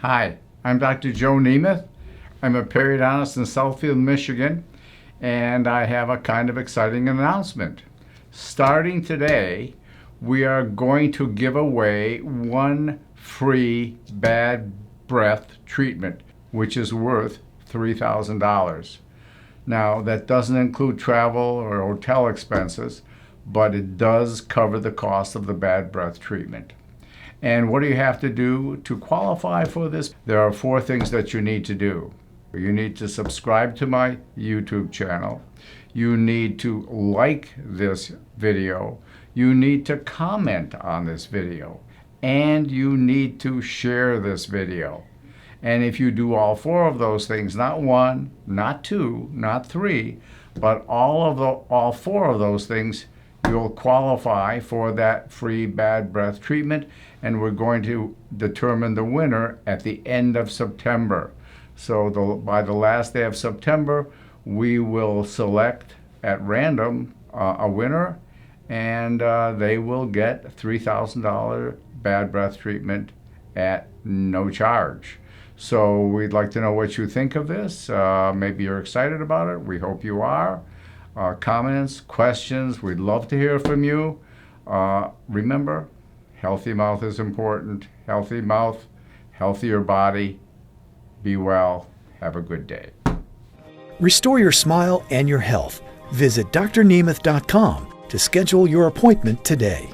Hi, I'm Dr. Joe Nemeth. I'm a periodontist in Southfield, Michigan, and I have a kind of exciting announcement. Starting today, we are going to give away one free bad breath treatment, which is worth $3,000. Now, that doesn't include travel or hotel expenses, but it does cover the cost of the bad breath treatment. And what do you have to do to qualify for this? There are 4 things that you need to do. You need to subscribe to my YouTube channel. You need to like this video. You need to comment on this video. And you need to share this video. And if you do all 4 of those things, not 1, not 2, not 3, but all 4 of those things, you'll qualify for that free bad breath treatment, and we're going to determine the winner at the end of September. So by the last day of September, we will select at random a winner, and they will get $3,000 bad breath treatment at no charge. So we'd like to know what you think of this. Maybe you're excited about it. We hope you are. Comments, questions, we'd love to hear from you. Remember, healthy mouth is important. Healthy mouth, healthier body. Be well. Have a good day. Restore your smile and your health. Visit drnemeth.com to schedule your appointment today.